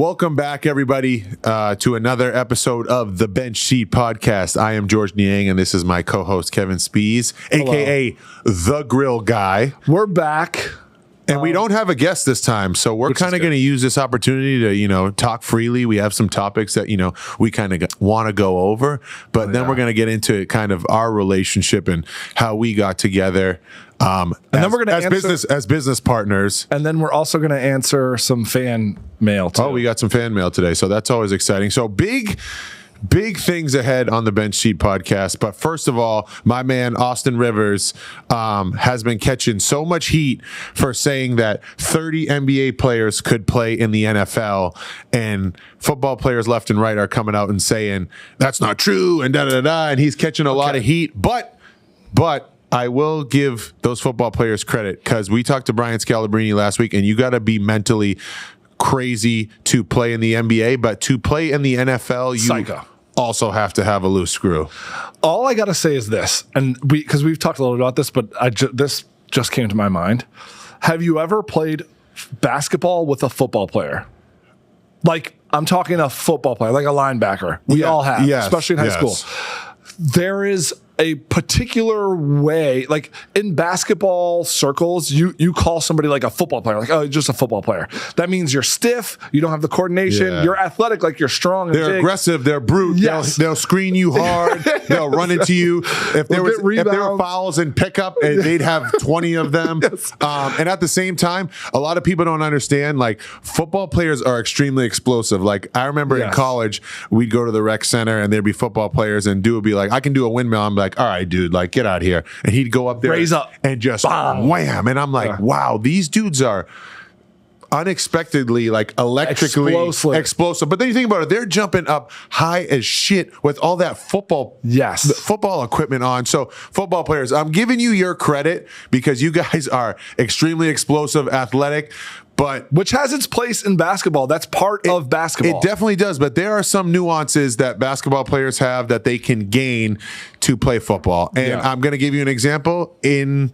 Welcome back, everybody, to another episode of the Bench Seat Podcast. I am George Niang, and this is my co-host, Kevin Spees, a.k.a. The Grill Guy. We're back. And we don't have a guest this time, so we're kind of going to use this opportunity to, talk freely. We have some topics that, we kind of want to go over, but then we're going to get into kind of our relationship and how we got together. And then we're going to as business partners. And then we're also going to answer some fan mail too. Oh, we got some fan mail today, so that's always exciting. So big things ahead on the Bench Seat Podcast. But first of all, my man Austin Rivers has been catching so much heat for saying that 30 NBA players could play in the NFL, and football players left and right are coming out and saying that's not true and da-da-da-da, and he's catching a lot of heat. But I will give those football players credit, because we talked to Brian Scalabrine last week, and you got to be mentally crazy to play in the NBA, but to play in the NFL, you also have to have a loose screw. All I got to say is this, and because we've talked a little about this, but this just came to my mind. Have you ever played basketball with a football player? Like, I'm talking a football player, like a linebacker. We all have, especially in high school. There is a particular way, like in basketball circles, you call somebody like a football player, like, oh, just a football player. That means you're stiff, you don't have the coordination, you're athletic, like you're strong and they're big. Aggressive, they're brute, they'll screen you hard, they'll run into you. If there were fouls in pickup, they'd have 20 of them. And at the same time, a lot of people don't understand, like, football players are extremely explosive. Like, I remember in college, we'd go to the rec center and there'd be football players, and dude would be like, I can do a windmill. I'm like, all right, dude, like, get out of here. And he'd go up there, raise up, and just wham. And I'm like, wow, these dudes are unexpectedly, like, electrically explosive. But then you think about it, they're jumping up high as shit with all that football equipment on. So football players, I'm giving you your credit, because you guys are extremely explosive, athletic, but which has its place in basketball. That's part of basketball. It definitely does. But there are some nuances that basketball players have that they can gain to play football. And I'm going to give you an example. In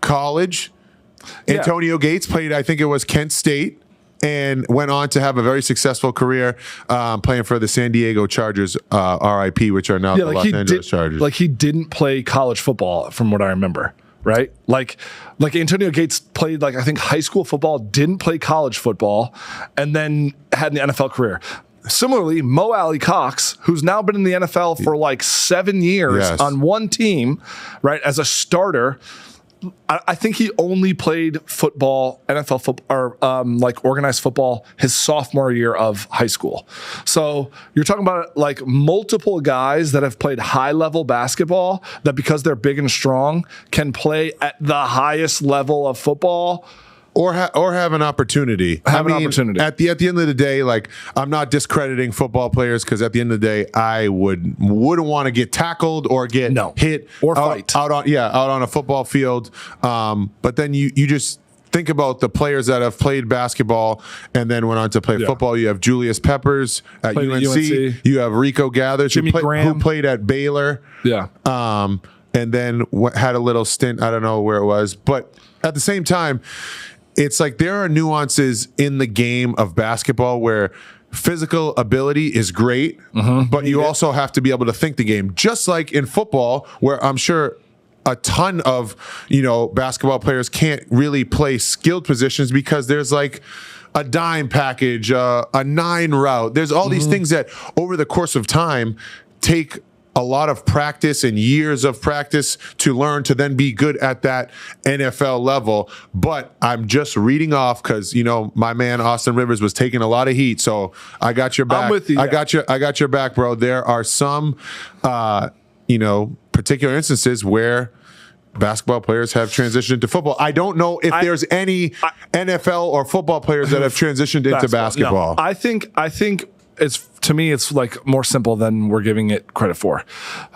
college, Antonio Gates played, I think it was Kent State, and went on to have a very successful career playing for the San Diego Chargers, RIP, which are now the Los Angeles Chargers. Like, he didn't play college football, from what I remember. Right? Like Antonio Gates played, like, I think high school football, didn't play college football, and then had an NFL career. Similarly, Mo Alley Cox, who's now been in the NFL for like 7 years on one team, right, as a starter. I think he only played football, NFL football, or like organized football, his sophomore year of high school. So you're talking about, like, multiple guys that have played high-level basketball that, because they're big and strong, can play at the highest level of football. Or have an opportunity. At the end of the day, like, I'm not discrediting football players, because at the end of the day, I wouldn't want to get tackled or get hit or fight out on a football field. But then you just think about the players that have played basketball and then went on to play football. You have Julius Peppers at UNC. You have Rico Gathers, who played at Baylor. And then had a little stint. I don't know where it was, but at the same time, it's like there are nuances in the game of basketball where physical ability is great, but you also have to be able to think the game. Just like in football, where I'm sure a ton of, basketball players can't really play skilled positions because there's like a dime package, a 9 route. There's all these things that over the course of time take a lot of practice and years of practice to learn to then be good at that NFL level. But I'm just reading off because, my man Austin Rivers was taking a lot of heat. So I got your back. I'm with you. I got your back, bro. There are some, particular instances where basketball players have transitioned to football. I don't know if there's any NFL or football players that have transitioned into basketball. No, I think to me, it's like more simple than we're giving it credit for.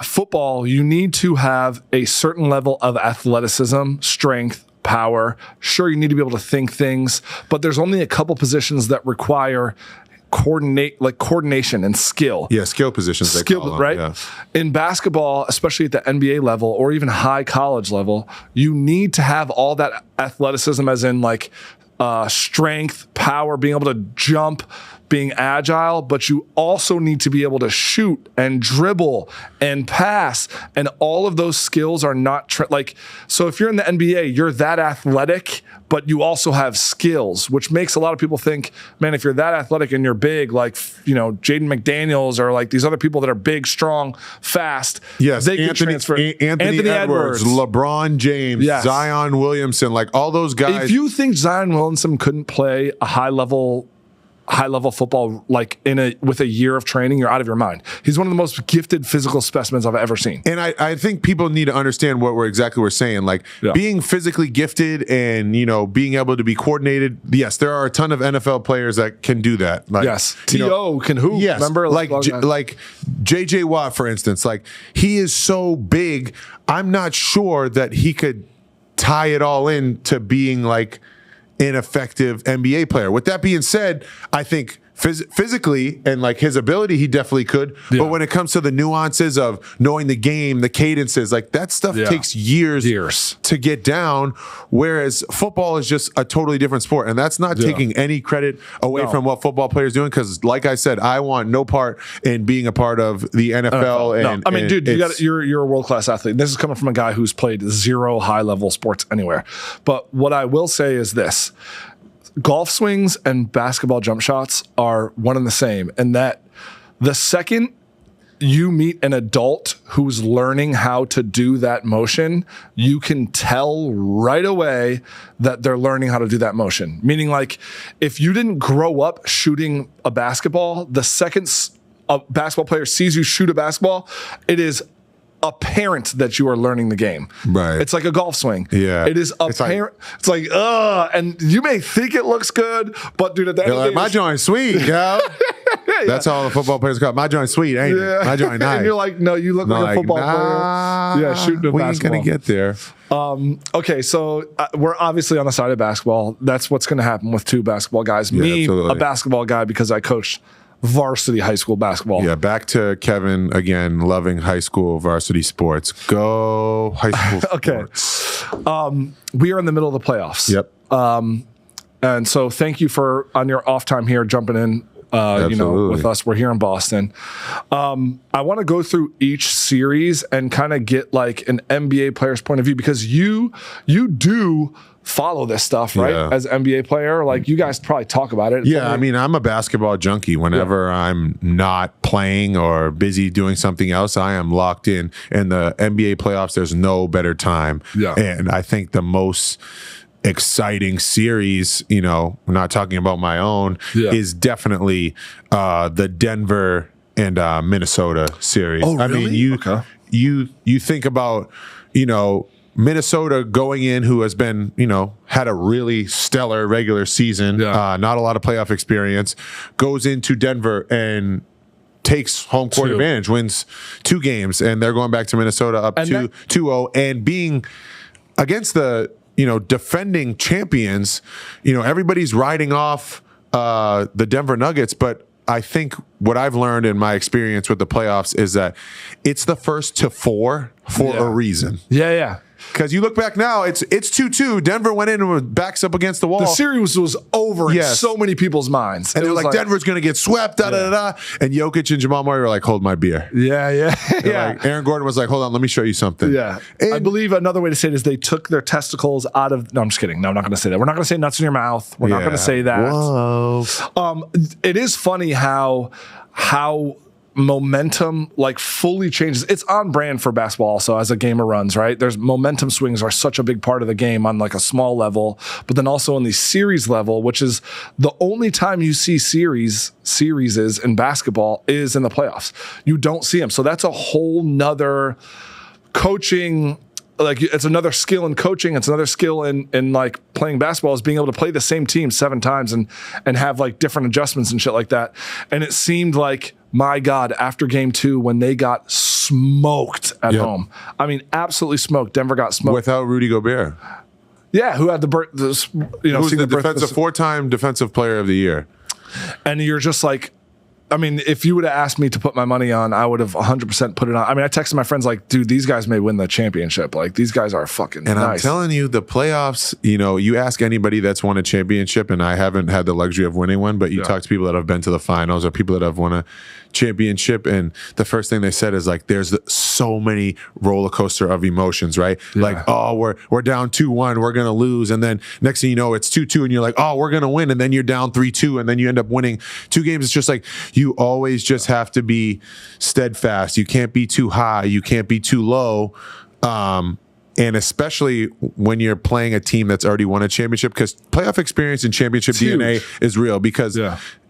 Football, you need to have a certain level of athleticism, strength, power. Sure, you need to be able to think things, but there's only a couple positions that require coordination and skill. Yeah, skill positions. Right? Yeah. In basketball, especially at the NBA level or even high college level, you need to have all that athleticism, as in like strength, power, being able to jump, being agile, but you also need to be able to shoot and dribble and pass. And all of those skills are not so if you're in the NBA, you're that athletic, but you also have skills, which makes a lot of people think, man, if you're that athletic and you're big, like, Jaden McDaniels or like these other people that are big, strong, fast, yes, they can transfer. Anthony Edwards, LeBron James, yes. Zion Williamson, like all those guys. If you think Zion Williamson couldn't play a high level football like with a year of training, you're out of your mind. He's one of the most gifted physical specimens I've ever seen. And I think people need to understand what we're saying. Like being physically gifted and being able to be coordinated. Yes, there are a ton of NFL players that can do that. Like, yes, T.O. can hoop. Yes, remember like J.J. Watt, for instance. Like he is so big. I'm not sure that he could tie it all in to being like an effective NBA player. With that being said, I think physically and like his ability, he definitely could. Yeah. But when it comes to the nuances of knowing the game, the cadences, like that stuff takes years to get down. Whereas football is just a totally different sport. And that's not taking any credit away from what football players are doing. Because like I said, I want no part in being a part of the NFL. And, I mean, dude, you're a world-class athlete. This is coming from a guy who's played 0 high-level sports anywhere. But what I will say is this. Golf swings and basketball jump shots are one and the same, and that the second you meet an adult who's learning how to do that motion, you can tell right away that they're learning how to do that motion. Meaning, like, if you didn't grow up shooting a basketball, the second a basketball player sees you shoot a basketball, it is apparent that you are learning the game. Right. It's like a golf swing. Yeah. It is apparent. It's like, and you may think it looks good, but dude, at the end of the day, my joint's sweet, yo. That's all the football players call it. My joint's sweet, ain't it? My joint nice. And you're like, no, you look like a football player. Yeah, shooting a basketball. We ain't going to get there. Okay, so we're obviously on the side of basketball. That's what's going to happen with 2 basketball guys. Me, absolutely. A basketball guy because I coached varsity high school basketball. Yeah, back to Kevin again, loving high school varsity sports. Go high school sports. We are in the middle of the playoffs. Yep. And so thank you for, on your off time here, jumping in with us. We're here in Boston. I want to go through each series and kind of get like an NBA player's point of view, because you do follow this stuff, right? Yeah. As an NBA player, like you guys probably talk about it. I mean, I'm a basketball junkie. Whenever I'm not playing or busy doing something else, I am locked in. And the NBA playoffs, there's no better time. Yeah. And I think the most exciting series, I'm not talking about my own, is definitely the Denver and Minnesota series. Oh, really? I mean, you think about, Minnesota going in, who has been, had a really stellar regular season, not a lot of playoff experience, goes into Denver and takes home court advantage, wins 2 games, and they're going back to Minnesota up 2-0, and being against the, defending champions, everybody's riding off the Denver Nuggets, but I think what I've learned in my experience with the playoffs is that it's the first to 4 for a reason. Yeah. Because you look back now, it's 2-2. Denver went in and backs up against the wall. The series was over in so many people's minds. And they were like, Denver's going to get swept, da-da-da-da. And Jokic and Jamal Murray were like, hold my beer. Yeah. Like, Aaron Gordon was like, hold on, let me show you something. Yeah. And I believe another way to say it is they took their testicles out of... No, I'm just kidding. No, I'm not going to say that. We're not going to say nuts in your mouth. We're not going to say that. Whoa. It is funny how momentum like fully changes. It's on brand for basketball also as a game of runs, right? There's momentum swings are such a big part of the game on like a small level, but then also on the series level, which is the only time you see series in basketball is in the playoffs. You don't see them. So that's a whole nother coaching. Like it's another skill in coaching. It's another skill in like playing basketball is being able to play the same team 7 times and have like different adjustments and shit like that. And it seemed like, my God, after game 2, when they got smoked at home, I mean, absolutely smoked. Denver got smoked without Rudy Gobert. Yeah, who had who's the 4-time defensive player of the year. And you're just like, I mean, if you would have asked me to put my money on, I would have 100% put it on. I mean, I texted my friends like, dude, these guys may win the championship. Like, these guys are fucking nice. And I'm telling you, the playoffs, you know, you ask anybody that's won a championship, and I haven't had the luxury of winning one, but you talk to people that have been to the finals or people that have won a championship, and the first thing they said is like, there's so many roller coaster of emotions, right? Like, oh, we're down 2-1, we're gonna lose, and then next thing you know, it's 2-2, and you're like, oh, we're gonna win, and then you're down 3-2, and then you end up winning 2 games. It's just like, you always just have to be steadfast. You can't be too high, you can't be too low. And especially when you're playing a team that's already won a championship, because playoff experience and championship DNA is real. Because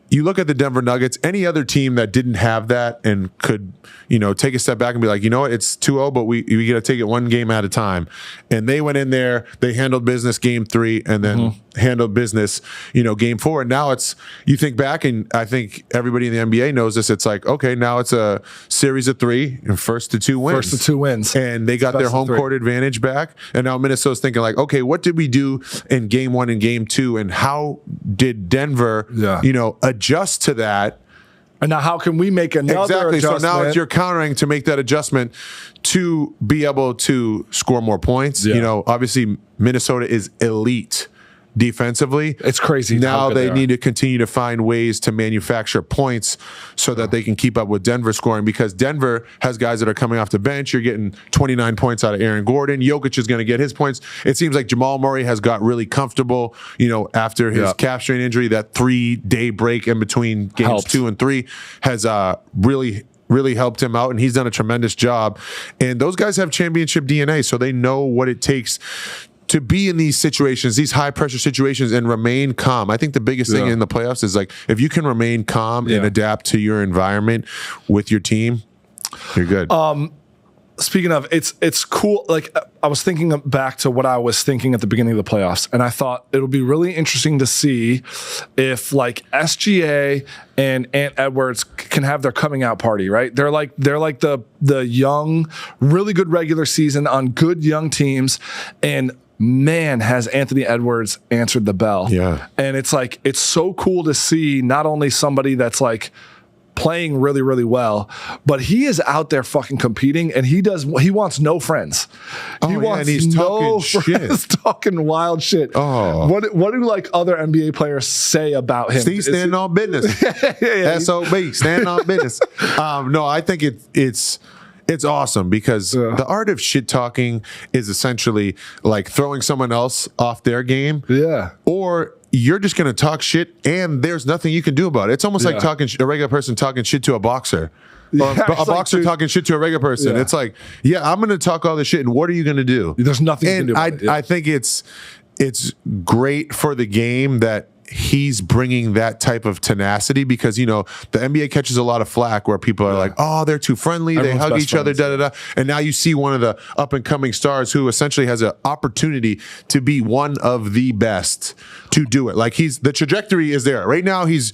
you look at the Denver Nuggets, any other team that didn't have that and could, you know, take a step back and be like, you know what, it's 2-0, but we got to take it one game at a time. And they went in there, they handled business game 3, and then handled business, you know, game 4. And now it's, you think back, and I think everybody in the NBA knows this, it's like, okay, now it's a series of 3 and first to 2 wins. And they got their home court advantage back. And now Minnesota's thinking like, okay, what did we do in game 1 and game 2? And how did Denver, you know, adjust to that? And now how can we make another adjustment? So now you're countering to make that adjustment to be able to score more points. You know, obviously Minnesota is elite defensively. It's crazy. Now they need to continue to find ways to manufacture points so that they can keep up with Denver scoring, because Denver has guys that are coming off the bench. You're getting 29 points out of Aaron Gordon. Jokic is going to get his points. It seems like Jamal Murray has got really comfortable, you know, after his calf strain injury. That 3-day break in between games 2 and 3 has really helped him out, and he's done a tremendous job. And those guys have championship DNA, so they know what it takes to be in these situations, these high pressure situations, and remain calm. I think the biggest thing in the playoffs is like, if you can remain calm and adapt to your environment with your team, you're good. Speaking of, it's cool. Like, I was thinking back to what I was thinking at the beginning of the playoffs, and I thought it'll be really interesting to see if like SGA and Ant Edwards can have their coming out party, right? They're like the young, really good regular season on good young teams, and man, has Anthony Edwards answered the bell. Yeah. And it's like, it's so cool to see not only somebody that's like playing really, really well, but he is out there fucking competing, and he wants no friends. He wants he's no talking friends, shit. talking wild shit. What do like other NBA players say about him? He's standing on business. SOB, standing on business. No, I think it's awesome, because the art of shit talking is essentially like throwing someone else off their game. Yeah. Or you're just going to talk shit and there's nothing you can do about it. It's almost like talking a regular person talking shit to a boxer. Or a boxer talking shit to a regular person. It's like, I'm going to talk all this shit, and what are you going to do? There's nothing you can do about it. I think it's great for the game that he's bringing that type of tenacity, because, you know, the NBA catches a lot of flack where people are like, oh, they're too friendly, they hug each other, da-da-da. And now you see one of the up-and-coming stars who essentially has an opportunity to be one of the best to do it. Like, the trajectory is there. Right now, he's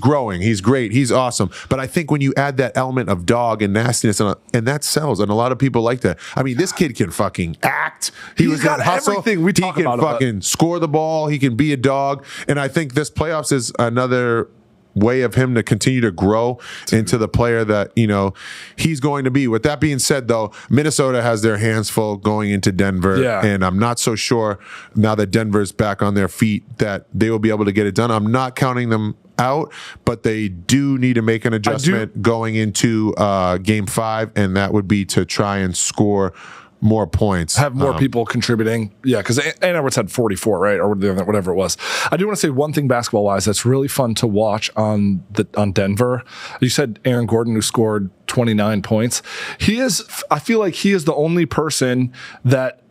growing. He's great. He's awesome. But I think when you add that element of dog and nastiness, and that sells, and a lot of people like that. I mean, this kid can fucking act. He's got everything we talk about. He can fucking score the ball. He can be a dog. And I think this playoffs is another way of him to continue to grow into the player that, you know, he's going to be. With that being said, though, Minnesota has their hands full going into Denver, and I'm not so sure now that Denver's back on their feet that they will be able to get it done. I'm not counting them out, but they do need to make an adjustment going into game 5, and that would be to try and score more points. Have more people contributing. Yeah, because Ant Edwards had 44, right? Or whatever it was. I do want to say one thing basketball-wise that's really fun to watch on Denver. You said Aaron Gordon, who scored 29 points. I feel like he is the only person that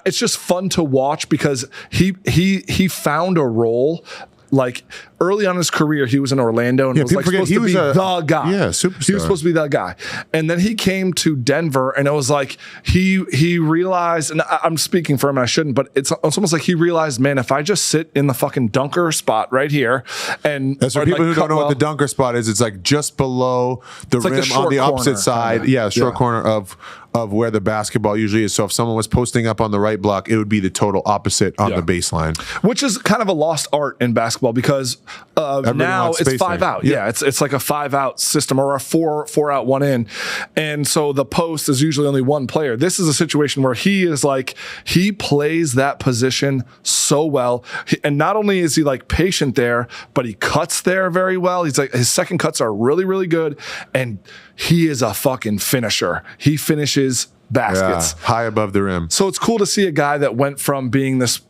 it's just fun to watch, because he found a role. Like, early on in his career, he was in Orlando and was like supposed to be the guy. Yeah, superstar. He was supposed to be that guy. And then he came to Denver, and it was like he realized, and I'm speaking for him and I shouldn't, but it's almost like he realized, man, if I just sit in the fucking dunker spot right here, and that's for people who don't know what the dunker spot is. It's like just below the rim on the opposite side. Yeah, short corner of of where the basketball usually is. So if someone was posting up on the right block, it would be the total opposite on the baseline. Which is kind of a lost art in basketball because now it's 5 out. Yeah, it's like a 5 out system or a 4 out, 1 in. And so the post is usually only one player. This is a situation where he plays that position so well. And not only is he like patient there, but he cuts there very well. He's like, his second cuts are really, really good. And he is a fucking finisher. He finishes baskets. High above the rim. So it's cool to see a guy that went from being this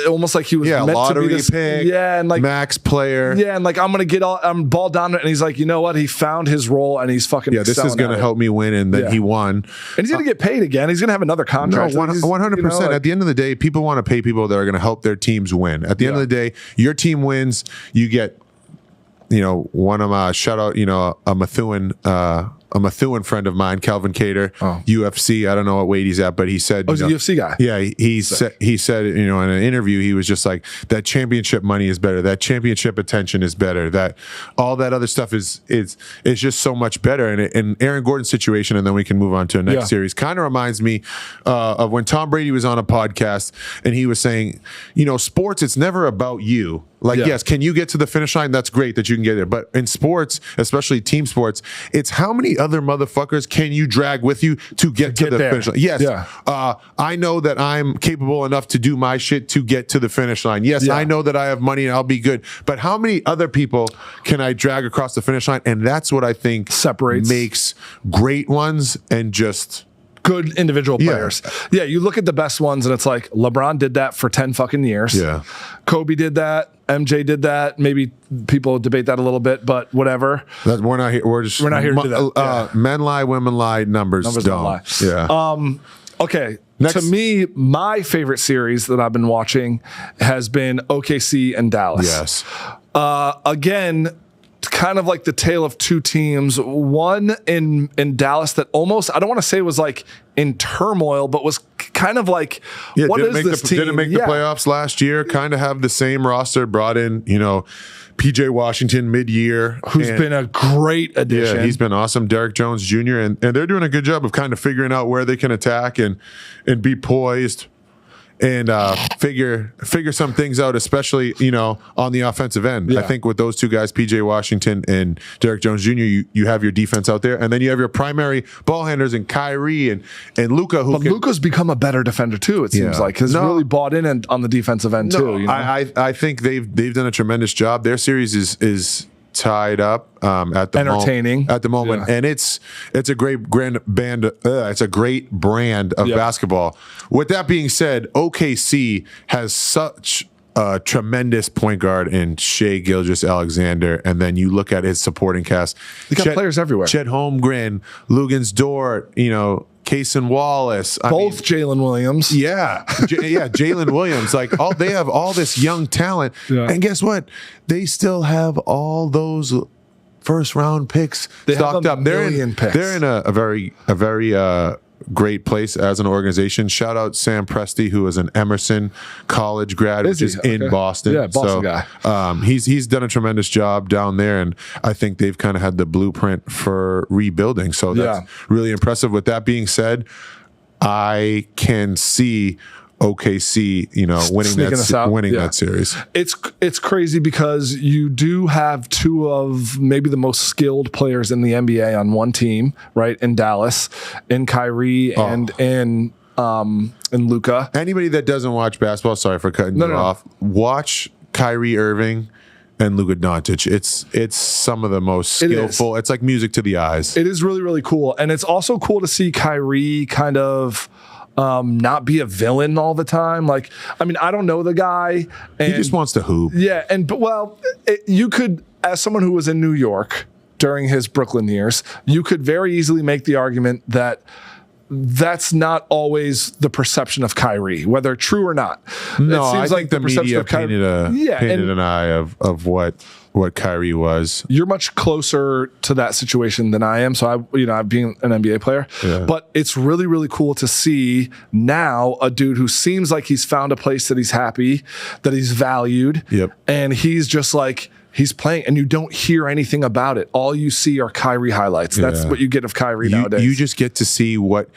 almost like he was meant lottery to be this pick, and like max player. Yeah, and like I'm ball dominant, and he's like, you know what? He found his role, and he's fucking. Yeah, this is going to help me win, and then he won. And he's going to get paid again. He's going to have another contract. No, 100%. At the end of the day, people want to pay people that are going to help their teams win. At the end of the day, your team wins. You get, one of my shout out, a Methuen friend of mine, Calvin Cater, UFC. I don't know what weight he's at, but he said, he's a UFC guy. Yeah, he said, in an interview, he was just like, that championship money is better. That championship attention is better. That all that other stuff is just so much better. And Aaron Gordon's situation, and then we can move on to the next series, kind of reminds me of when Tom Brady was on a podcast and he was saying, sports, it's never about you. Like, yes, can you get to the finish line? That's great that you can get there. But in sports, especially team sports, it's how many other motherfuckers can you drag with you to get to the finish line? Yes, I know that I'm capable enough to do my shit to get to the finish line. Yes, I know that I have money and I'll be good. But how many other people can I drag across the finish line? And that's what I think makes great ones and just good individual players. Yeah, you look at the best ones and it's like LeBron did that for 10 fucking years. Yeah. Kobe did that. MJ did that. Maybe people debate that a little bit, but whatever. We're not here. We're not here to do that. Men lie, women lie, numbers don't lie. Yeah. Okay. Next. To me, my favorite series that I've been watching has been OKC and Dallas. Yes. Again, kind of like the tale of two teams. One in Dallas that almost, I don't want to say was like in turmoil, but was kind of like, what is this team? Didn't make the playoffs last year. Kind of have the same roster. Brought in, PJ Washington mid-year. Who's been a great addition. Yeah, he's been awesome. Derek Jones Jr. And they're doing a good job of kind of figuring out where they can attack and be poised. And figure some things out, especially on the offensive end. I think with those two guys, PJ Washington and Derek Jones Jr., you have your defense out there, and then you have your primary ball handlers in Kyrie and Luka. But Luka's become a better defender too. It seems like has really bought in on the defensive end too. I think they've done a tremendous job. Their series is tied up at the moment, and it's a great brand of basketball. With that being said, OKC has such a tremendous point guard in Shai Gilgeous-Alexander, and then you look at his supporting cast. You got players everywhere. Chet Holmgren, Lugens Dort, Cason Wallace, both Jalen Williams. Yeah, Jalen Williams. Like they have all this young talent, and guess what? They still have all those first round picks stocked up. They're in a very great place as an organization. Shout out Sam Presti, who is an Emerson College grad, which is in Boston. Yeah, Boston guy. He's done a tremendous job down there, and I think they've kind of had the blueprint for rebuilding. So that's really impressive. With that being said, I can see OKC, winning that series. It's crazy because you do have two of maybe the most skilled players in the NBA on one team, right? In Dallas, in Kyrie and in Luka. Anybody that doesn't watch basketball, sorry for cutting you off, watch Kyrie Irving and Luka Doncic. It's some of the most skillful. It's like music to the eyes. It is really, really cool. And it's also cool to see Kyrie kind of not be a villain all the time. Like, I mean, I don't know the guy. And, he just wants to hoop. Yeah. You could, as someone who was in New York during his Brooklyn years, you could very easily make the argument that that's not always the perception of Kyrie, whether true or not. No, I think the media painted an eye of what Kyrie was. You're much closer to that situation than I am. So I've been an NBA player, but it's really, really cool to see now a dude who seems like he's found a place that he's happy, that he's valued. Yep. And he's just like he's playing, and you don't hear anything about it. All you see are Kyrie highlights. That's what you get of Kyrie nowadays. You just get to see what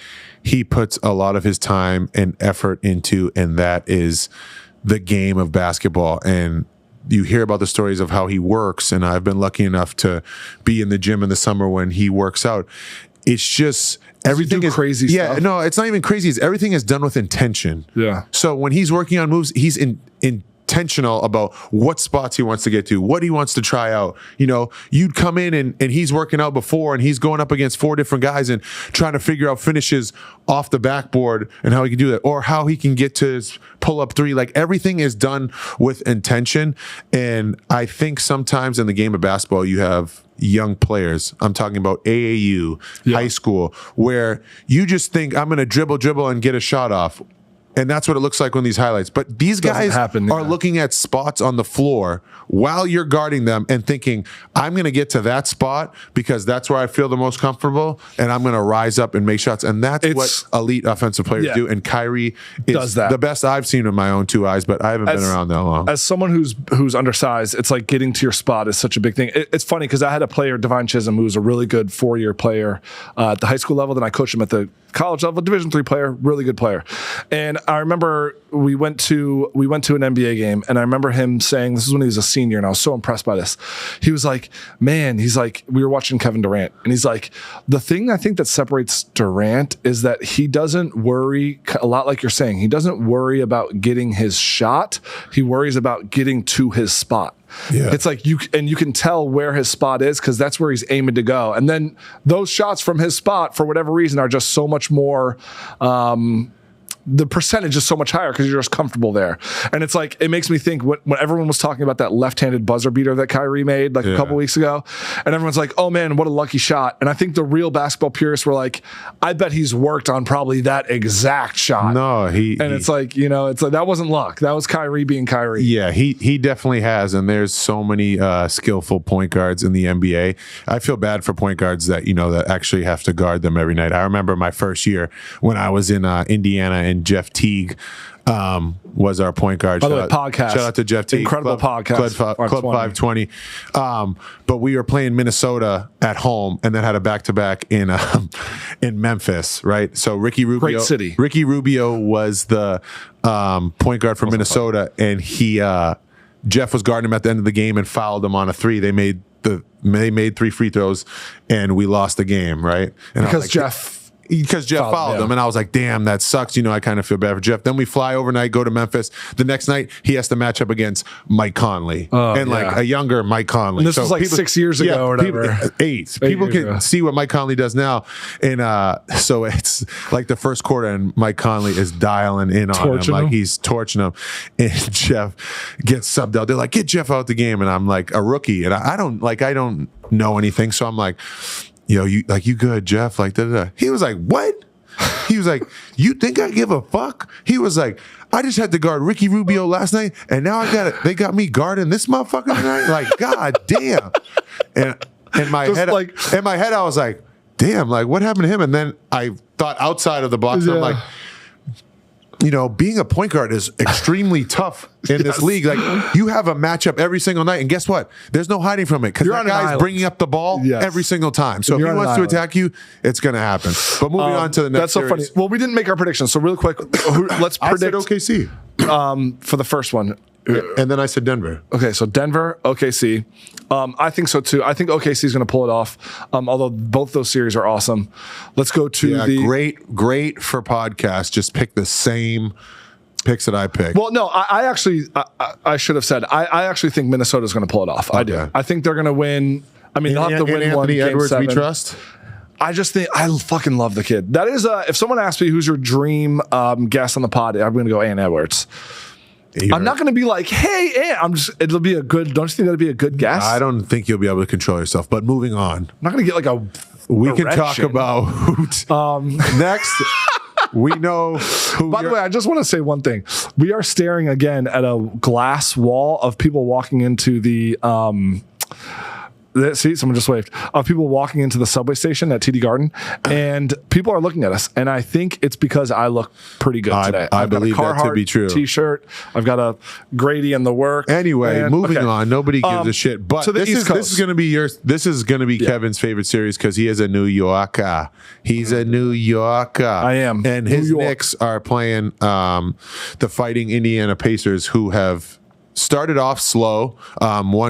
he puts a lot of his time and effort into, and that is the game of basketball. And you hear about the stories of how he works, and I've been lucky enough to be in the gym in the summer when he works out. It's just everything is crazy stuff. Yeah, no, it's not even crazy. Everything is done with intention. Yeah. So when he's working on moves, he's intentional about what spots he wants to get to, what he wants to try out. You know, you'd come in and he's working out before, and he's going up against 4 different guys and trying to figure out finishes off the backboard and how he can do that, or how he can get to his pull-up 3. Like, everything is done with intention. And I think sometimes in the game of basketball, you have young players. I'm talking about AAU, high school, where you just think, I'm going to dribble and get a shot off. And that's what it looks like on these highlights. But these guys are looking at spots on the floor while you're guarding them and thinking, I'm going to get to that spot because that's where I feel the most comfortable, and I'm going to rise up and make shots. And that's what elite offensive players do. And Kyrie is the best I've seen with my own 2 eyes, but I haven't been around that long. As someone who's undersized, it's like getting to your spot is such a big thing. It's funny because I had a player, Divine Chisholm, who was a really good 4-year player at the high school level. Then I coached him at the college level, Division III player, really good player. And I remember we went to an NBA game, and I remember him saying, this is when he was a senior, and I was so impressed by this. He was like, man, we were watching Kevin Durant, and he's like, the thing I think that separates Durant is that he doesn't worry, a lot like you're saying, he doesn't worry about getting his shot. He worries about getting to his spot. Yeah. It's like you can tell where his spot is because that's where he's aiming to go. And then those shots from his spot, for whatever reason, are just so much more the percentage is so much higher because you're just comfortable there. And it's like, it makes me think when everyone was talking about that left-handed buzzer beater that Kyrie made like a couple weeks ago, and everyone's like, oh man, what a lucky shot. And I think the real basketball purists were like, I bet he's worked on probably that exact shot. No, it's like, you know, it's like, that wasn't luck. That was Kyrie being Kyrie. Yeah, he definitely has. And there's so many skillful point guards in the NBA. I feel bad for point guards that, you know, that actually have to guard them every night. I remember my first year when I was in Indiana, and Jeff Teague was our point guard. By the way, podcast. Shout out to Jeff Teague. Incredible podcast. Club 520. But we were playing Minnesota at home, and then had a back-to-back in Memphis, right? So Ricky Rubio. Great city. Ricky Rubio was the point guard for Minnesota, and Jeff was guarding him at the end of the game and fouled him on a 3. They made 3 free throws, and we lost the game, right? And because Jeff fouled him, and I was like, damn, that sucks. You know, I kind of feel bad for Jeff. Then we fly overnight, go to Memphis. The next night, he has to match up against Mike Conley, like a younger Mike Conley. And this was like 6 years ago or whatever. Eight people can see what Mike Conley does now. And so it's like the first quarter, and Mike Conley is dialing in on him. Like, he's torching him. And Jeff gets subbed out. They're like, get Jeff out the game. And I'm like a rookie. And I don't know anything. So I'm like, yo, you good, Jeff? Like, da-da-da. He was like, what? He was like, you think I give a fuck? He was like, I just had to guard Ricky Rubio last night, and now they got me guarding this motherfucker tonight? Like, god damn. And in my head, I was like, damn, like, what happened to him? And then I thought outside of the box, and I'm like, you know, being a point guard is extremely tough in this league. Like, you have a matchup every single night, and guess what? There's no hiding from it because that guy's bringing up the ball every single time. So if he wants to attack you, it's going to happen. But moving on to the next series. That's so funny. Well, we didn't make our predictions, so really quick, let's predict. I said OKC for the first one. And then I said Denver. Okay, so Denver, OKC. I think so too. I think OKC is going to pull it off. Although both those series are awesome. Let's go to the great for podcasts. Just pick the same picks that I picked. Well, no, I actually should have said I actually think Minnesota is going to pull it off. Okay. I do. I think they're going to win. I mean, they'll have to win Anthony one. Edwards, Game 7. we trust. I just think I fucking love the kid. That is, if someone asks me who's your dream guest on the pod, I'm going to go Anthony Edwards. I'm not going to be like, hey, it'll be a good, don't you think that'll be a good guess? I don't think you'll be able to control yourself, but moving on. I'm not going to get like we can talk about next. We know who. By the way, I just want to say one thing. We are staring again at a glass wall of people walking into the See, someone just waved. Of people walking into the subway station at TD Garden, and people are looking at us. And I think it's because I look pretty good today. I believe that to be true. T-shirt. I've got a Grady and the work. Anyway, moving on. Nobody gives a shit. But this is going to be Kevin's favorite series because he is a New Yorker. He's a New Yorker. I am. And his Knicks are playing the Fighting Indiana Pacers, who have started off slow.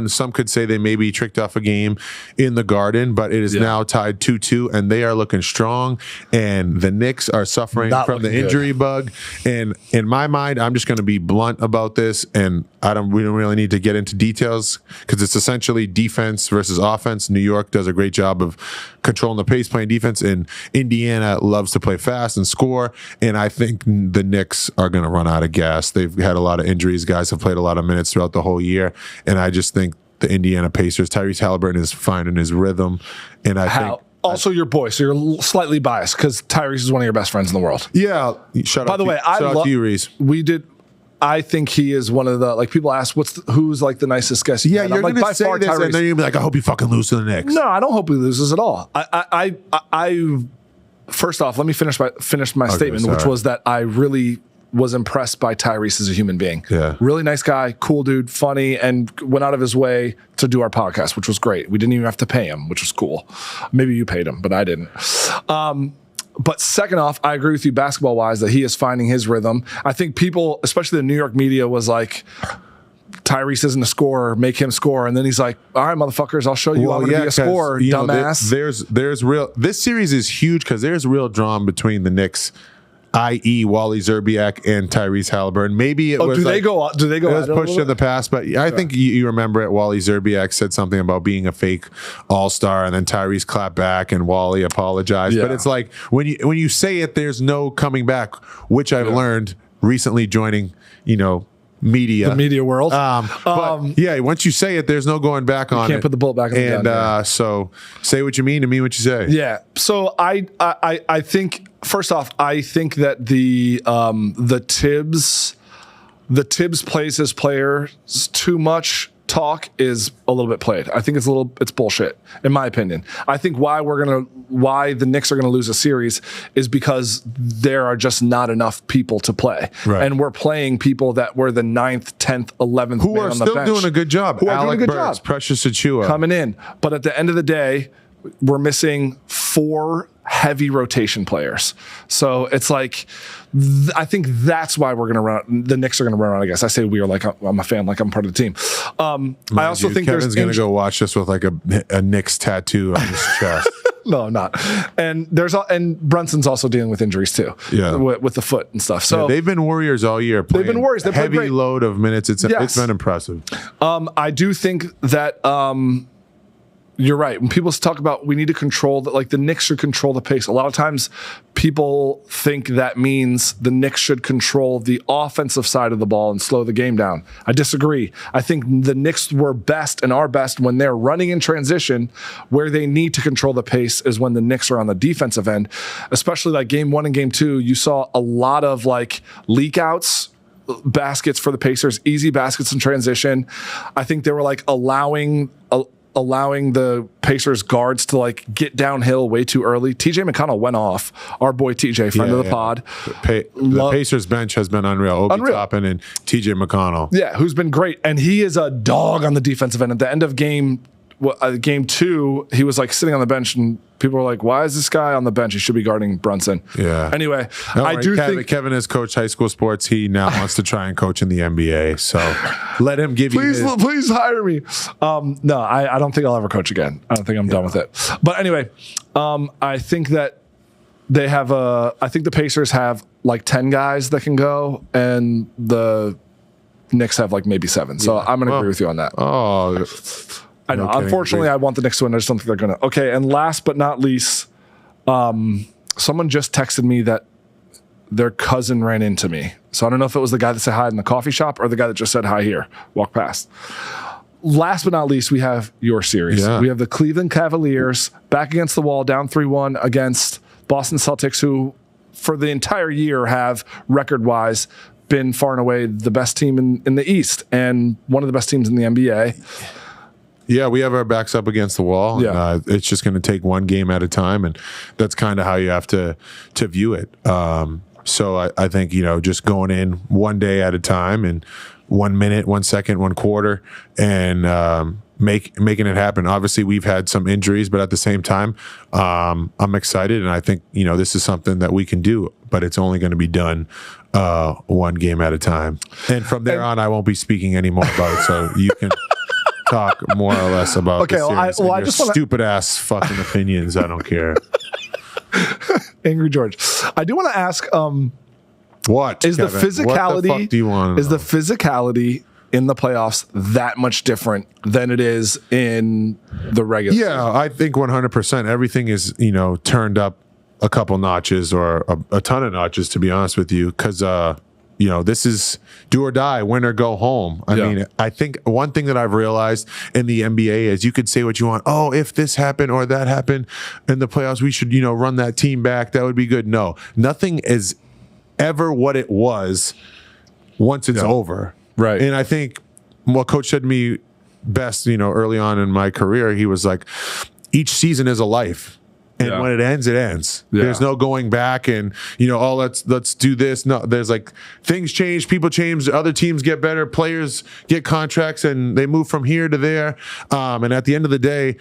Some could say they maybe tricked off a game in the Garden, but it is now tied 2-2, and they are looking strong. And the Knicks are suffering from the injury bug. And in my mind, I'm just going to be blunt about this, and we don't really need to get into details because it's essentially defense versus offense. New York does a great job of controlling the pace, playing defense, and Indiana loves to play fast and score. And I think the Knicks are going to run out of gas. They've had a lot of injuries. Guys have played a lot of minutes throughout the whole year, and I just think the Indiana Pacers, Tyrese Halliburton is finding his rhythm, and I think also your boy, so you're slightly biased because Tyrese is one of your best friends in the world. Yeah, By the way, shout out to you, Reese. I think he is one of the, like, people ask who's like the nicest guest. Yeah, you're going to say this, Tyrese. And then you're going to be like, I hope you fucking lose to the Knicks. No, I don't hope he loses at all. I first off, let me finish my statement, which was that I really was impressed by Tyrese as a human being. Yeah. Really nice guy, cool dude, funny, and went out of his way to do our podcast, which was great. We didn't even have to pay him, which was cool. Maybe you paid him, but I didn't. But second off, I agree with you basketball-wise that he is finding his rhythm. I think people, especially the New York media, was like, Tyrese isn't a scorer, make him score. And then he's like, all right, motherfuckers, I'll show you I'm going to be a scorer, dumbass. This series is huge because there's real drama between the Knicks, i.e. Wally Szczerbiak and Tyrese Halliburton. Maybe it was do they go it was pushed in the past, but I think you remember it. Wally Szczerbiak said something about being a fake all-star, and then Tyrese clapped back and Wally apologized. But it's like when you say it, there's no coming back, which I've learned recently joining, the media world. But once you say it, there's no going back on it. You can't put the bullet back on the gun. So say what you mean and mean what you say. Yeah. So I think, first off, I think that the Tibbs plays his players too much talk is a little bit played. I think it's bullshit, in my opinion. I think why the Knicks are gonna lose a series is because there are just not enough people to play, and we're playing people that were the 9th, 10th, 11th who are still doing a good job. Alec Burks, Precious Achiuwa coming in, but at the end of the day, we're missing 4 heavy rotation players. So it's like, I think that's why the Knicks are going to run out, I guess. I say we are like, I'm a fan, like I'm part of the team. I also think Kevin's going to go watch this with like a Knicks tattoo on his chest. No, I'm not. And Brunson's also dealing with injuries too. Yeah. With the foot and stuff. So they've been Warriors all year. They've been Warriors. They've heavy load of minutes. It's been impressive. I do think that, you're right. When people talk about we need to control the Knicks should control the pace. A lot of times people think that means the Knicks should control the offensive side of the ball and slow the game down. I disagree. I think the Knicks were best and are best when they're running in transition. Where they need to control the pace is when the Knicks are on the defensive end, especially like game 1 and game 2. You saw a lot of like leak outs, baskets for the Pacers, easy baskets in transition. I think they were like allowing the Pacers guards to like get downhill way too early. TJ McConnell went off. Our boy TJ, friend of the pod. The Pacers bench has been unreal. Obi Toppin and TJ McConnell. Yeah, who's been great. And he is a dog on the defensive end. At the end of game 2, he was like sitting on the bench and people were like, why is this guy on the bench? He should be guarding Brunson. Yeah. Anyway, think Kevin has coached high school sports. He now wants to try and coach in the NBA. So let him give you. Please hire me. No, I don't think I'll ever coach again. I don't think I'm done with it. But anyway, I think that they have I think the Pacers have like 10 guys that can go, and the Knicks have like maybe 7. So I'm going to agree with you on that. Oh. I know. Unfortunately, I want the Knicks to win. I just don't think they're going to. Okay, and last but not least, someone just texted me that their cousin ran into me. So I don't know if it was the guy that said hi in the coffee shop or the guy that just said hi here, walk past. Last but not least, we have your series. Yeah. We have the Cleveland Cavaliers back against the wall, down 3-1 against Boston Celtics, who for the entire year have, record-wise, been far and away the best team in the East and one of the best teams in the NBA. Yeah, we have our backs up against the wall. Yeah. And, it's just going to take one game at a time, and that's kind of how you have to view it. So I think, just going in one day at a time, and 1 minute, 1 second, 1 quarter, and making it happen. Obviously, we've had some injuries, but at the same time, I'm excited, and I think this is something that we can do. But it's only going to be done one game at a time, and from there on, I won't be speaking anymore about it. So you can talk more or less about the series and your stupid ass fucking opinions. I don't care. Angry George. I do want to ask. What is Kevin? The physicality? What the fuck do you want? Is the physicality in the playoffs that much different than it is in the regular season? I think 100%. Everything is, turned up a couple notches, or a ton of notches, to be honest with you, because, this is do or die, win or go home. I mean, I think one thing that I've realized in the NBA is you could say what you want. Oh, if this happened or that happened in the playoffs, we should, run that team back. That would be good. No, nothing is ever what it was once it's over. Right. And I think what Coach said to me best, early on in my career, he was like, each season is a life. And when it ends, it ends. Yeah. There's no going back and, let's do this. No, there's like things change, people change, other teams get better, players get contracts, and they move from here to there. And at the end of the day,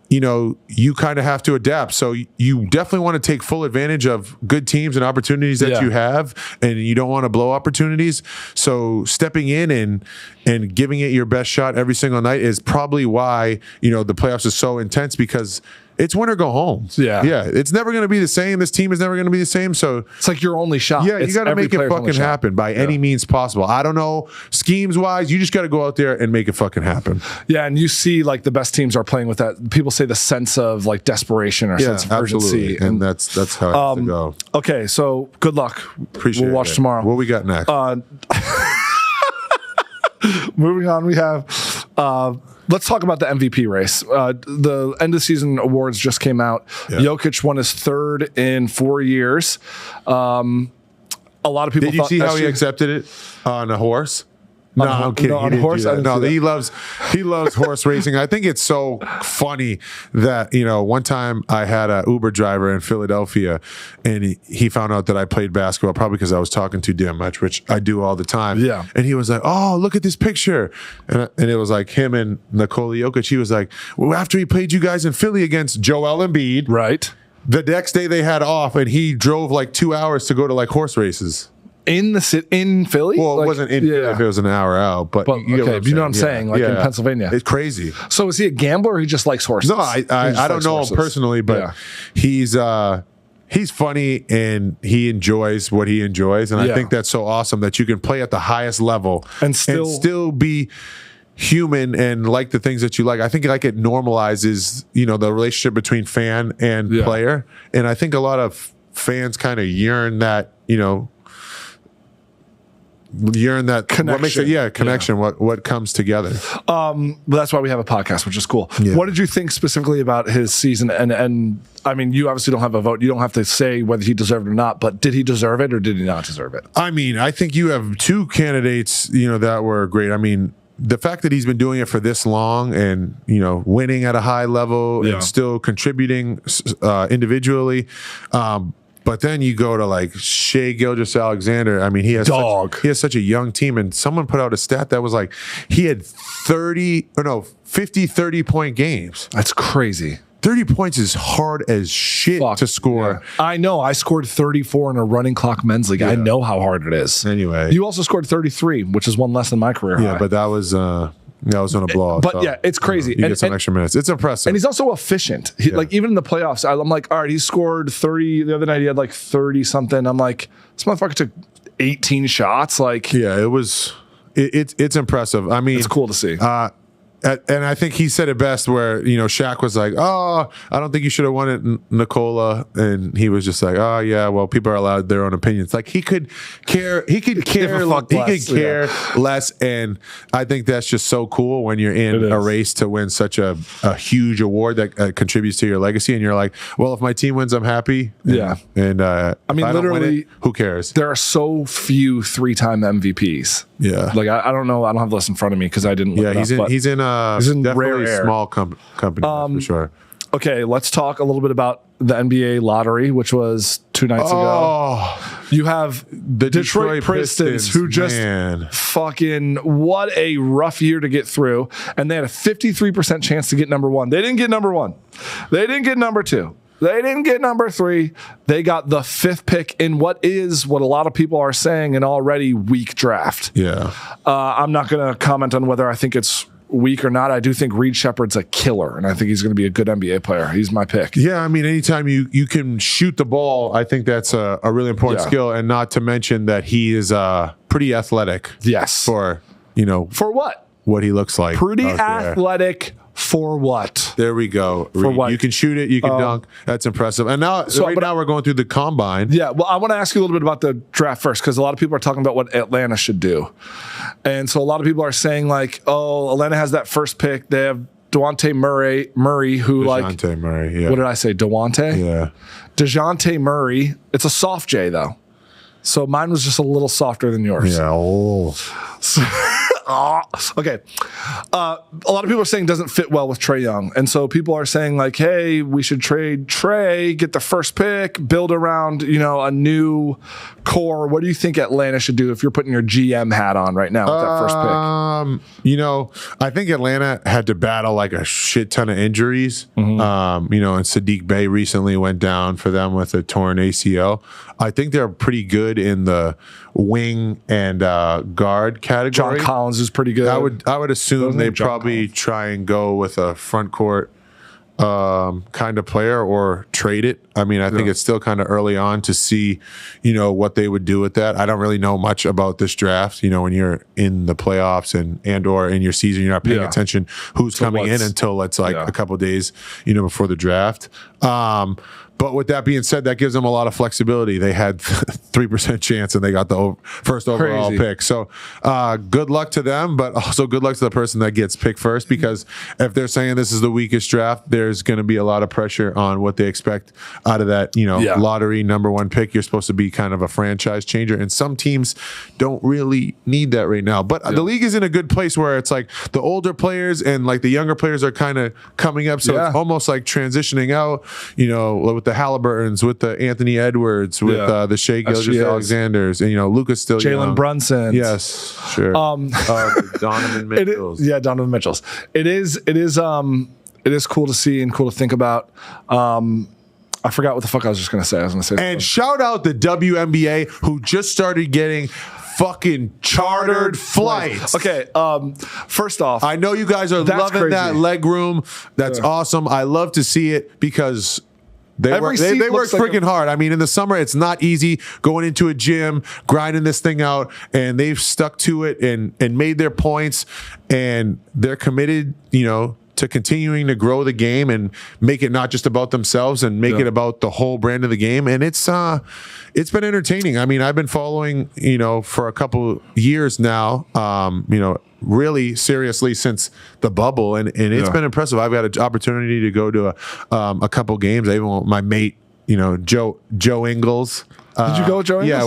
you kind of have to adapt. So you definitely want to take full advantage of good teams and opportunities that you have, and you don't want to blow opportunities. So stepping in and giving it your best shot every single night is probably why, the playoffs is so intense, because it's win or go home. Yeah. It's never going to be the same. This team is never going to be the same. So it's like your only shot. Yeah, you got to make it fucking happen by any means possible. I don't know, schemes wise, you just got to go out there and make it fucking happen. Yeah, and you see like the best teams are playing with that. People say the sense of like desperation or sense of urgency. And that's how it has to go. Okay, so good luck. Appreciate it. We'll watch tomorrow. What we got next? Moving on, we have let's talk about the MVP race. The end of season awards just came out. Yeah. Jokic won his 3rd in 4 years. A lot of people Did you see how he accepted it on a horse? No, I'm kidding. On horse? No, he loves horse racing. I think it's so funny that, one time I had an Uber driver in Philadelphia, and he found out that I played basketball, probably because I was talking too damn much, which I do all the time. Yeah. And he was like, "Oh, look at this picture." And it was like him and Nikola Jokic. He was like, "Well, after he played you guys in Philly against Joel Embiid." Right. The next day they had off, and he drove like 2 hours to go to like horse races. In Philly? Well, it wasn't in Philly if it was an hour out, but you know what I'm saying? Like in Pennsylvania. It's crazy. So is he a gambler or he just likes horses? No, I don't know him personally, but he's funny and he enjoys what he enjoys. And I think that's so awesome that you can play at the highest level and still be human and like the things that you like. I think like it normalizes, the relationship between fan and player. And I think a lot of fans kind of yearn that, connection. What makes it connection. What comes together. But that's why we have a podcast, which is cool. What did you think specifically about his season? And I mean, you obviously don't have a vote. You don't have to say whether he deserved it or not, but did he deserve it or did he not deserve it? I mean, I think you have 2 candidates, that were great. I mean, the fact that he's been doing it for this long and, winning at a high level and still contributing individually. But then you go to like Shai Gilgeous-Alexander. I mean, he has such a young team, and someone put out a stat that was like he had 50 30-point games. That's crazy. 30 points is hard as shit to score. Yeah. I know. I scored 34 in a running clock men's league. I know how hard it is. Anyway, you also scored 33, which is one less than my career high. But that was on a blowout. But it's crazy. You get some extra minutes. It's impressive. And he's also efficient. Like even in the playoffs, I'm like, all right, he scored 30. The other night he had like 30 something. I'm like, this motherfucker took 18 shots. Like, it's impressive. I mean, it's cool to see. And I think he said it best where, Shaq was like, "Oh, I don't think you should have won it, Nikola." And he was just like, "Oh, yeah, well, people are allowed their own opinions." Like he could care less. And I think that's just so cool when you're in a race to win such a huge award that contributes to your legacy. And you're like, well, if my team wins, I'm happy. And I mean, literally, who cares? There are so few 3-time MVPs. Yeah. Like, I don't know. I don't have the list in front of me because I didn't look it up. He's in He's in definitely rare small company for sure. Okay, let's talk a little bit about the NBA lottery, which was 2 nights ago. You have the Detroit Pistons who just fucking, what a rough year to get through. And they had a 53% chance to get number 1. They didn't get number 1. They didn't get number 2. They didn't get number 3. They got the 5th pick in what a lot of people are saying an already weak draft. Yeah. I'm not going to comment on whether I think it's weak or not. I do think Reed Shepherd's a killer, and I think he's going to be a good NBA player. He's my pick. Yeah, I mean, anytime you can shoot the ball, I think that's a really important skill, and not to mention that he is pretty athletic. Yes. For what? What he looks like. Pretty athletic. For what? There we go. For what? You can shoot it. You can dunk. That's impressive. And now, now we're going through the combine. Yeah. Well, I want to ask you a little bit about the draft first, because a lot of people are talking about what Atlanta should do. And so a lot of people are saying like, oh, Atlanta has that first pick. They have DeJounte Murray, who DeJounte Murray, yeah. What did I say? DeJounte? Yeah. DeJounte Murray. It's a soft J, though. So mine was just a little softer than yours. Yeah. Okay. A lot of people are saying doesn't fit well with Trae Young. And so people are saying like, hey, we should trade Trae, get the first pick, build around, a new core. What do you think Atlanta should do if you're putting your GM hat on right now with that first pick? I think Atlanta had to battle like a shit ton of injuries. And Sadiq Bey recently went down for them with a torn ACL. I think they're pretty good in the wing and guard category. John Collins is pretty good. I would assume they'd probably try and go with a front court kind of player or trade it. I mean, I think it's still kind of early on to see, what they would do with that. I don't really know much about this draft. When you're in the playoffs and or in your season, you're not paying attention who's coming in until it's like a couple of days, before the draft. But with that being said, that gives them a lot of flexibility. They had 3% chance and they got the first overall pick. So good luck to them, but also good luck to the person that gets picked first, because if they're saying this is the weakest draft, there's going to be a lot of pressure on what they expect out of that, lottery number 1 pick. You're supposed to be kind of a franchise changer, and some teams don't really need that right now. But the league is in a good place where it's like the older players and like the younger players are kind of coming up. So it's almost like transitioning out, with the Halliburtons, with the Anthony Edwards, with the Shai Gilgeous-Alexanders, and Luka's still Jalen Brunson. Yes, sure. Donovan Mitchell. Donovan Mitchell's. It is cool to see and cool to think about. I forgot what the fuck I was just going to say. I was going to say. And shout out the WNBA who just started getting fucking chartered flights. Okay, first off, I know you guys are loving that leg room. That's awesome. I love to see it because they work freaking hard. I mean, in the summer, it's not easy going into a gym, grinding this thing out, and they've stuck to it and made their points, and they're committed, to continuing to grow the game and make it not just about themselves and make it about the whole brand of the game. And it's been entertaining. I mean, I've been following, for a couple years now, really seriously since the bubble, and it's been impressive. I've got an opportunity to go to a couple games. I even want my mate, Joe Ingles. Did you go with Joe Ingles? Yeah,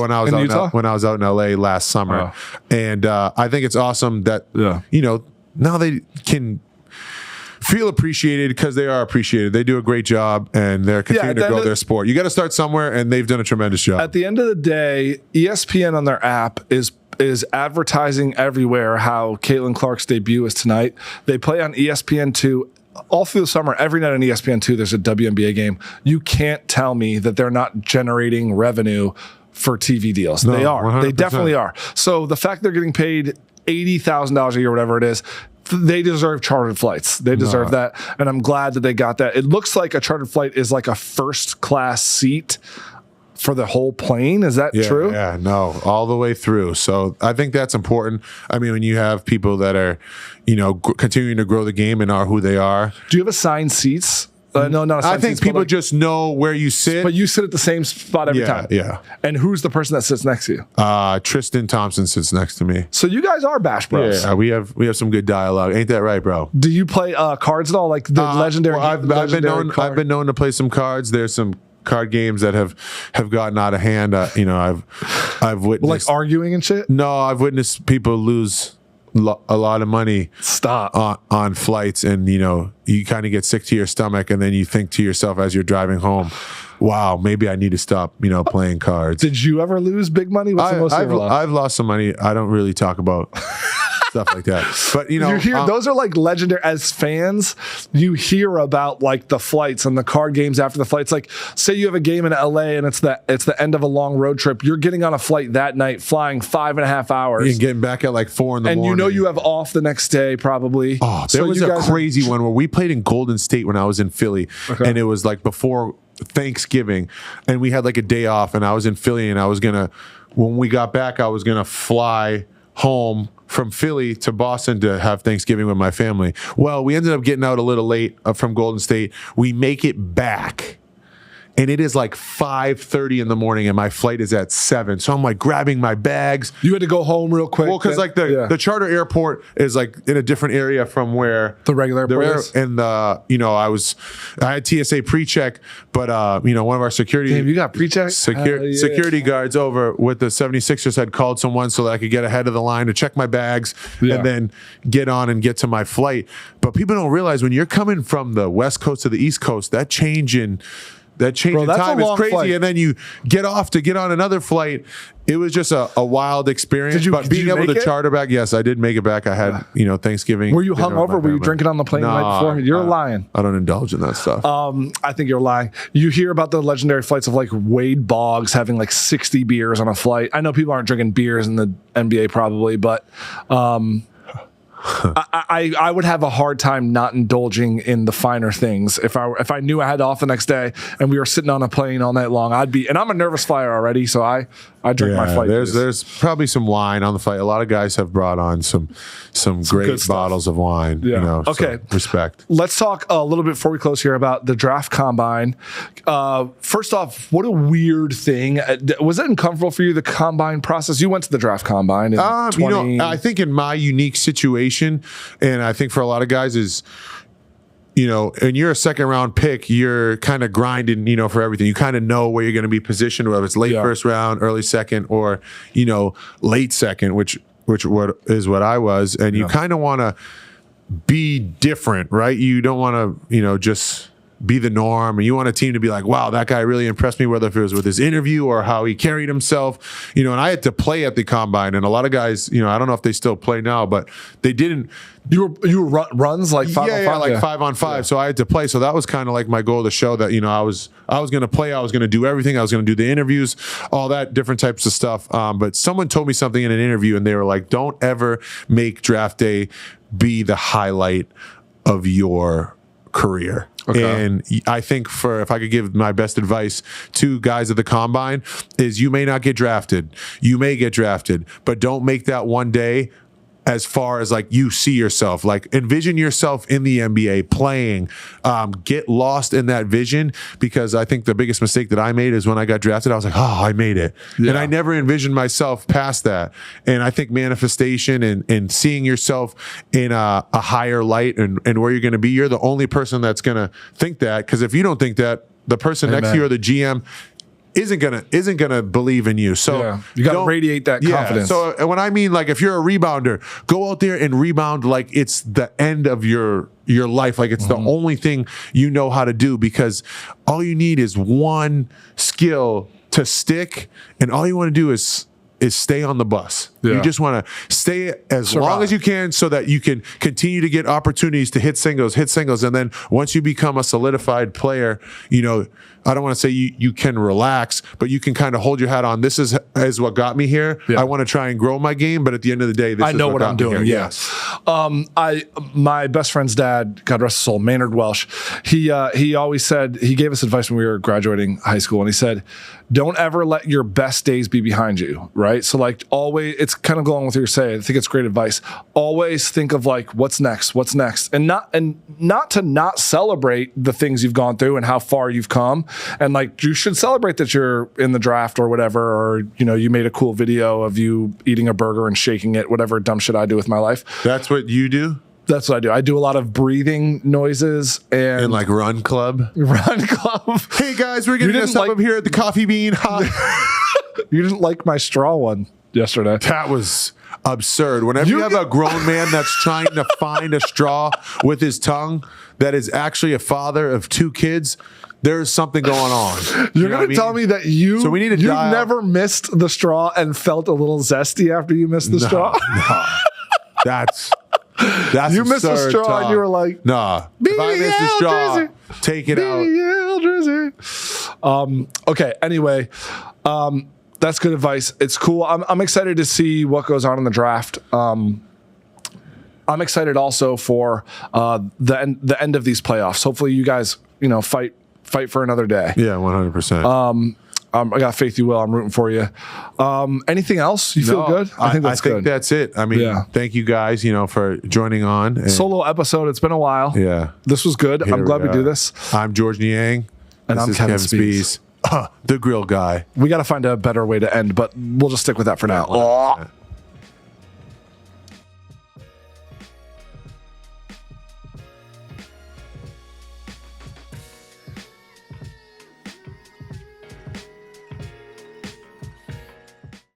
when I was out in LA last summer. And I think it's awesome that now they can feel appreciated, because they are appreciated. They do a great job, and they're continuing to grow their sport. You got to start somewhere, and they've done a tremendous job. At the end of the day, ESPN on their app is advertising everywhere how Caitlin Clark's debut is tonight. They play on ESPN2 all through the summer. Every night on ESPN2, there's a WNBA game. You can't tell me that they're not generating revenue for TV deals. No, they are. 100%. They definitely are. So the fact they're getting paid $80,000 a year, whatever it is, they deserve chartered flights. They deserve that. And I'm glad that they got that. It looks like a chartered flight is like a first class seat for the whole plane. Is that true? Yeah, no, all the way through. So I think that's important. I mean, when you have people that are, continuing to grow the game and are who they are. Do you have assigned seats? No, not assigned I think seats, people just know where you sit. But you sit at the same spot every time. Yeah. And who's the person that sits next to you? Tristan Thompson sits next to me. So you guys are Bash Bros. Yeah, we have some good dialogue. Ain't that right, bro? Do you play cards at all? Like the legendary? Well, I've been known to play some cards. There's some card games that have gotten out of hand. I've witnessed like arguing and shit. No, I've witnessed people lose a lot of money on flights, and you kind of get sick to your stomach, and then you think to yourself as you're driving home, wow, maybe I need to stop playing cards. Did you ever lose big money? What's the most you ever lost? I've lost some money. I don't really talk about stuff like that, but you hear those are like legendary. As fans, you hear about like the flights and the card games after the flights. Like, say you have a game in LA and it's the end of a long road trip. You're getting on a flight that night, flying 5.5 hours, and getting back at like 4 a.m. and you have off the next day probably. Oh, there was a crazy one where we played in Golden State when I was in Philly, and it was like before Thanksgiving, and we had like a day off, and I was in Philly, and when we got back, I was gonna fly home from Philly to Boston to have Thanksgiving with my family. Well, we ended up getting out a little late from Golden State. We make it back, and it is like 5:30 in the morning, and my flight is at 7. So I'm like grabbing my bags. You had to go home real quick. Well, because like the charter airport is like in a different area from where the regular airport is. And I had TSA pre-check, but one of our security. Damn, you got pre-check? Security guards over with the 76ers had called someone so that I could get ahead of the line to check my bags and then get on and get to my flight. But people don't realize when you're coming from the West Coast to the East Coast, that change in time is crazy. Flight. And then you get off to get on another flight. It was just a wild experience. But being able to charter back, yes, I did make it back. I had, Thanksgiving. Were you hungover? Were you drinking on the plane the night before? You're lying. I don't indulge in that stuff. I think you're lying. You hear about the legendary flights of like Wade Boggs having like 60 beers on a flight. I know people aren't drinking beers in the NBA probably, but I would have a hard time not indulging in the finer things. If I knew I had off the next day and we were sitting on a plane all night long, and I'm a nervous flyer already, so I drink my flight. There's probably some wine on the flight. A lot of guys have brought on some great bottles of wine. Yeah. Okay. So respect. Let's talk a little bit before we close here about the draft combine. First off, what a weird thing. Was it uncomfortable for you, the combine process? You went to the draft combine in I think in my unique situation, and I think for a lot of guys is, and you're a second round pick, you're kind of grinding, for everything. You kind of know where you're going to be positioned, whether it's late first round, early second, or, late second, which is what I was. And you kind of want to be different, right? You don't want to, just be the norm, and you want a team to be like, wow, that guy really impressed me, whether if it was with his interview or how he carried himself, and I had to play at the combine, and a lot of guys, I don't know if they still play now, but they didn't. You were runs like 5-on-5? Like 5-on-5. Yeah. So I had to play. So that was kind of like my goal to show that, I was going to play. I was going to do everything. I was going to do the interviews, all that different types of stuff. But someone told me something in an interview, and they were like, don't ever make draft day be the highlight of your career. Okay. And I think if I could give my best advice to guys at the combine is you may not get drafted. You may get drafted, but don't make that one day as far as like you see yourself. Like envision yourself in the NBA playing. Get lost in that vision, because I think the biggest mistake that I made is when I got drafted, I was like, oh, I made it. Yeah. And I never envisioned myself past that. And I think manifestation and seeing yourself in a higher light and where you're going to be, you're the only person that's going to think that. Because if you don't think that, the person next to you or the GM isn't gonna believe in you. So you gotta radiate that confidence. So when I mean, like, if you're a rebounder, go out there and rebound like it's the end of your life, like it's the only thing you know how to do, because all you need is one skill to stick, and all you want to do is stay on the bus. Yeah. You just want to stay as long as you can so that you can continue to get opportunities to hit singles. And then once you become a solidified player, I don't want to say you can relax, but you can kind of hold your hat on. This is what got me here. Yeah. I want to try and grow my game, but at the end of the day, this is what I'm doing. Yes. My best friend's dad, God rest his soul, Maynard Welsh, he always said, he gave us advice when we were graduating high school, and he said, don't ever let your best days be behind you, right? So like always, it's kind of going with what you're saying. I think it's great advice. Always think of like, what's next, and not to not celebrate the things you've gone through and how far you've come. And like, you should celebrate that you're in the draft or whatever, or, you made a cool video of you eating a burger and shaking it, whatever dumb shit I do with my life. That's what you do? That's what I do. I do a lot of breathing noises and like Run Club. Hey guys, we're getting us up here at the Coffee Bean. You didn't like my straw one yesterday. absurd. Whenever you have a grown man that's trying to find a straw with his tongue that is actually a father of 2 kids, there's something going on. You're going to tell me that you've never missed the straw and felt a little zesty after you missed the straw? No. That's you missed the straw and you were like, nah. If I missed the straw, take it out. Okay. Anyway, that's good advice. It's cool. I'm excited to see what goes on in the draft. I'm excited also for the end of these playoffs. Hopefully, you guys, fight for another day. Yeah, 100%. I got faith you will. I'm rooting for you. Anything else? You feel good? I think that's it. I mean, thank you guys, for joining on. Solo episode. It's been a while. Yeah. This was good. I'm glad we do this. I'm George Niang. And I'm Kevin Spees. The grill guy. We got to find a better way to end, but we'll just stick with that for now.